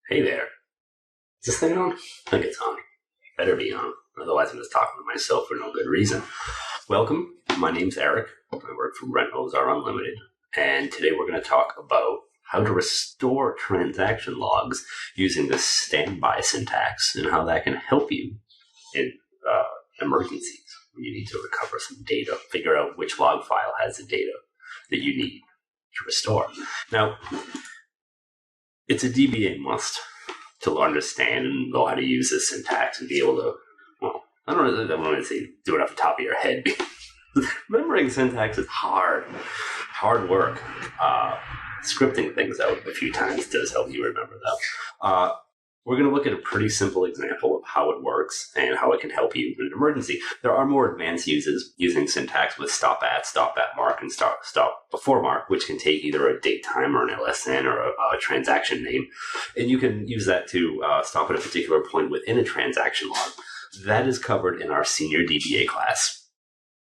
Hey there. Is this thing on? I think it's on. Better be on. Otherwise, I'm just talking to myself for no good reason. Welcome. My name's Eric. I work for Brent, Ozar Unlimited. And today we're going to talk about how to restore transaction logs using the standby syntax and how that can help you in emergencies when you need to recover some data, figure out which log file has the data that you need to restore. Now, it's a DBA must to understand and know how to use this syntax and be able to, well, I don't want to say do it off the top of your head. Remembering syntax is hard work. Scripting things out a few times does help you remember that. We're going to look at a pretty simple example of how it works and how it can help you in an emergency. There are more advanced uses using syntax with stop at mark, and stop before mark, which can take either a date time or an LSN or a transaction name. And you can use that to stop at a particular point within a transaction log. That is covered in our senior DBA class.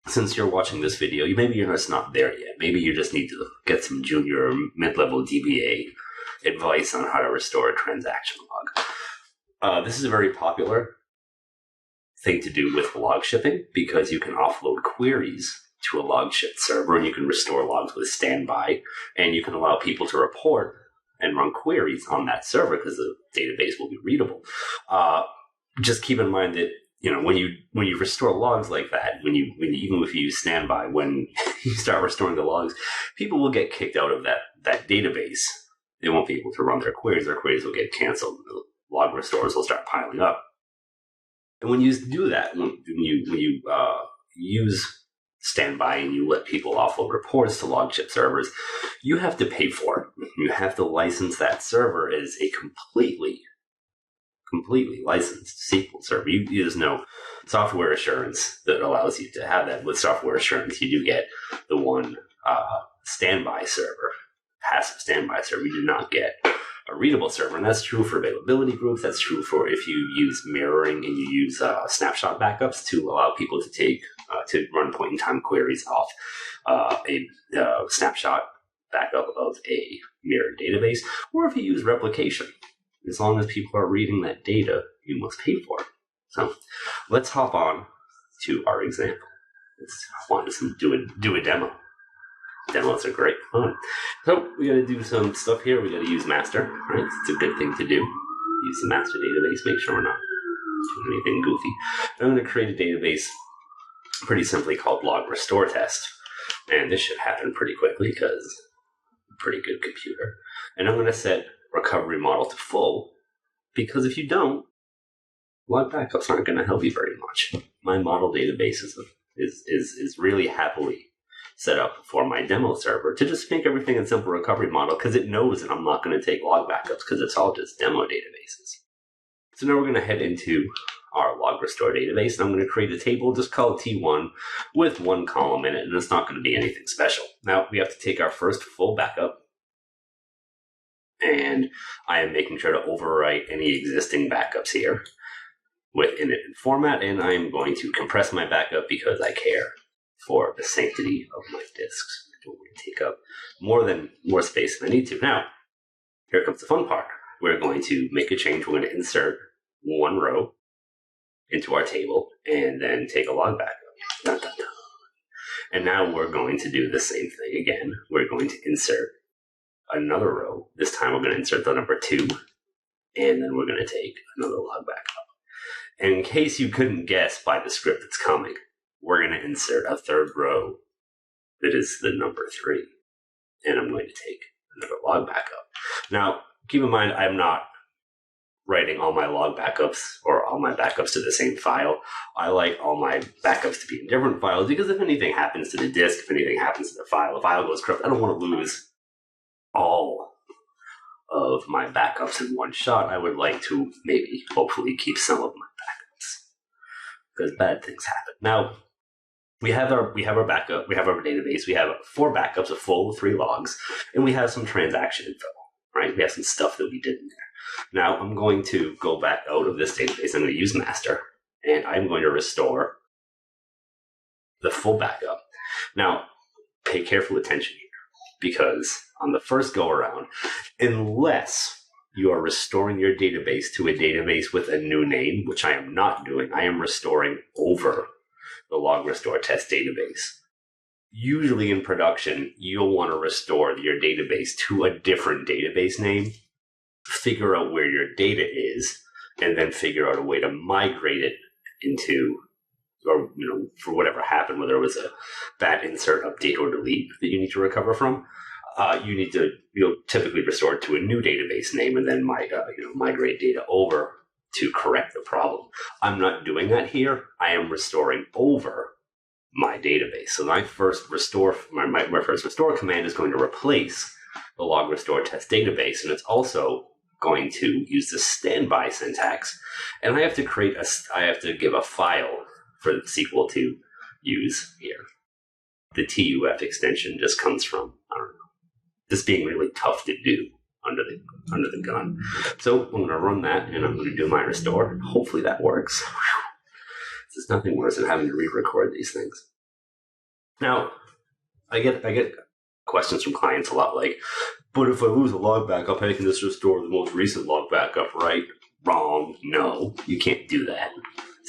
Since you're watching this video, maybe you're just not there yet. Maybe you just need to get some junior or mid-level DBA advice on how to restore a transaction log. This is a very popular thing to do with log shipping because you can offload queries to a log ship server and you can restore logs with standby, and you can allow people to report and run queries on that server because the database will be readable. Just keep in mind that when you restore logs like that, even if you use standby, when you start restoring the logs, people will get kicked out of that database. They won't be able to run their queries. Their queries will get canceled. The log restores will start piling up. And when you do that, when you use standby and you let people offload reports to log ship servers, you have to pay for it. You have to license that server as a completely licensed SQL server. There's no software assurance that allows you to have that. With software assurance, you do get the one standby server. Passive standby server. You do not get a readable server, and that's true for availability groups. That's true for if you use mirroring and you use snapshot backups to allow people to take to run point-in-time queries off a snapshot backup of a mirrored database, or if you use replication. As long as people are reading that data, you must pay for it. So let's hop on to our example. Let's do a demo. Demos are great fun. So we got to do some stuff here. We got to use master, right? It's a good thing to do. Use the master database. Make sure we're not doing anything goofy. I'm going to create a database pretty simply called log restore test. And this should happen pretty quickly because I'm a pretty good computer. And I'm going to set recovery model to full because if you don't, log backups aren't going to help you very much. My model database is really happily set up for my demo server to just make everything a simple recovery model because it knows that I'm not going to take log backups because it's all just demo databases. So now we're going to head into our log restore database, and I'm going to create a table just called T1 with one column in it, and it's not going to be anything special. Now we have to take our first full backup, and I am making sure to overwrite any existing backups here with init and format, and I'm going to compress my backup because I care for the sanctity of my disks. I don't want to take up more space than I need to. Now, here comes the fun part. We're going to make a change. We're going to insert one row into our table and then take a log backup. Dun, dun, dun. And now we're going to do the same thing again. We're going to insert another row. This time we're going to insert the number 2, and then we're going to take another log backup. And in case you couldn't guess by the script that's coming, we're going to insert a third row that is the number 3. And I'm going to take another log backup. Now, keep in mind, I'm not writing all my log backups or all my backups to the same file. I like all my backups to be in different files because if anything happens to the disk, if anything happens to the file goes corrupt, I don't want to lose all of my backups in one shot. I would like to hopefully keep some of my backups because bad things happen. Now, we have our backup, we have our database, we have 4 backups, a full 3 logs, and we have some transaction info, right? We have some stuff that we did in there. Now I'm going to go back out of this database. I'm going to use master, and I'm going to restore the full backup. Now, pay careful attention here, because on the first go around, unless you are restoring your database to a database with a new name, which I am not doing. I am restoring over the log restore test database. Usually in production, you'll want to restore your database to a different database name, figure out where your data is, and then figure out a way to migrate it into, or for whatever happened, whether it was a bad insert, update, or delete that you need to recover from. You need to typically restore it to a new database name and then migrate data over to correct the problem. I'm not doing that here. I am restoring over my database. So my first restore command is going to replace the log restore test database, and it's also going to use the standby syntax. And I have to give a file for the SQL to use here. The TUF extension just comes from, I don't know, this being really tough to do under the gun. So I'm going to run that, and I'm going to do my restore. Hopefully that works. There's nothing worse than having to re-record these things. Now, I get questions from clients a lot like, but if I lose a log backup, I can just restore the most recent log backup, right? Wrong. No, you can't do that.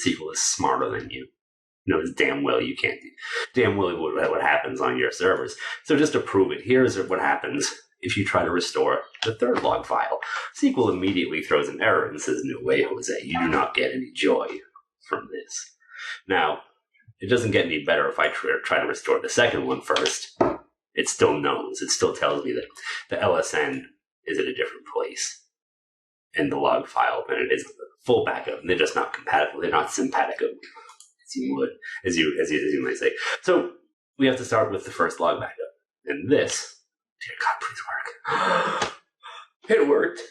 SQL is smarter than you. Knows damn well you can't do. Damn well what happens on your servers. So just to prove it, here's what happens if you try to restore the third log file. SQL immediately throws an error and says, no way, Jose, you do not get any joy from this. Now, it doesn't get any better if I try to restore the second one first. It still knows. It still tells me that the LSN is at a different place in the log file than it is in the full backup. And they're just not compatible. They're not simpatico, as you would, as you might say. So we have to start with the first log backup. And this, dear God, please work. It worked.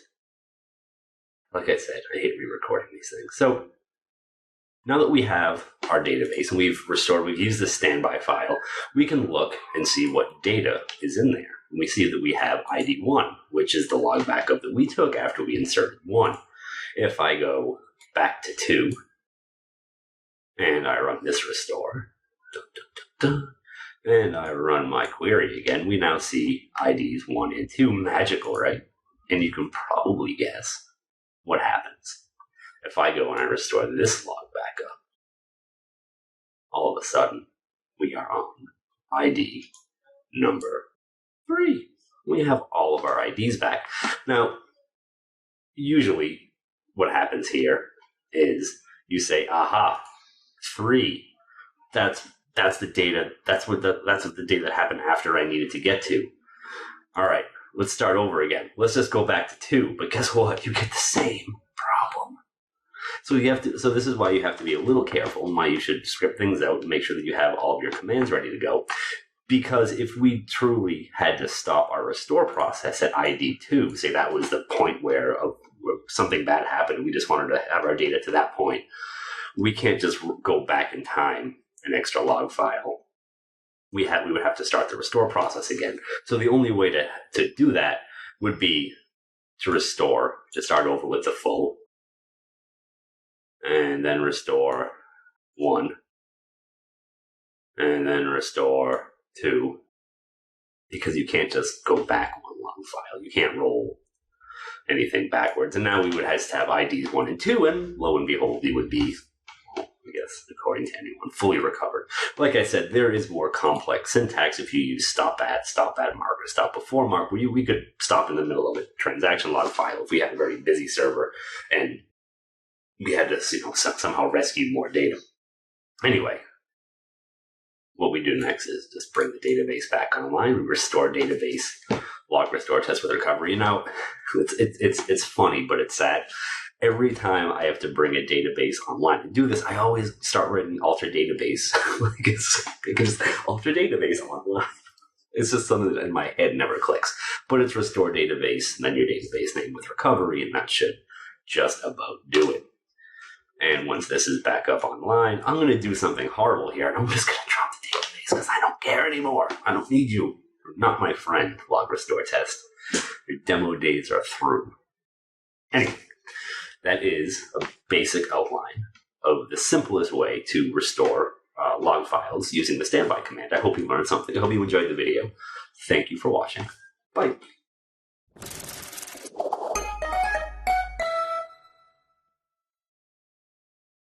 Like I said, I hate re-recording these things. So now that we have our database and we've used the standby file, we can look and see what data is in there. And we see that we have ID 1, which is the log backup that we took after we inserted 1. If I go back to 2 and I run this restore, and I run my query again, we now see IDs 1 and 2. Magical, right? And you can probably guess what happens. If I go and I restore this log backup, all of a sudden, we are on ID number 3. We have all of our IDs back. Now, usually what happens here is you say, aha, 3. That's the data. That's what the data that happened after I needed to get to. All right, let's start over again. Let's just go back to 2. But guess what? You get the same problem. So this is why you have to be a little careful and why you should script things out and make sure that you have all of your commands ready to go. Because if we truly had to stop our restore process at ID 2, say that was the point where something bad happened, we just wanted to have our data to that point, we can't just go back in time an extra log file. We would have to start the restore process again. So the only way to do that would be to start over with the full, and then restore 1, and then restore 2, because you can't just go back one log file. You can't roll anything backwards. And now we would have to have IDs 1 and 2, and lo and behold, we would be, I guess, according to anyone, fully recovered. Like I said, there is more complex syntax if you use stop at mark, or stop before mark, where we could stop in the middle of a transaction log file if we had a very busy server and we had to somehow rescue more data. Anyway, what we do next is just bring the database back online. We restore database, log restore test with recovery. Now, it's funny, but it's sad. Every time I have to bring a database online to do this, I always start writing alter database. because alter database online. It's just something that in my head never clicks. But it's restore database, and then your database name with recovery, and that should just about do it. And once this is back up online, I'm going to do something horrible here, and I'm just going to drop the database because I don't care anymore. I don't need you. You're not my friend, log restore test. Your demo days are through. Anyway, that is a basic outline of the simplest way to restore log files using the standby command. I hope you learned something. I hope you enjoyed the video. Thank you for watching. Bye.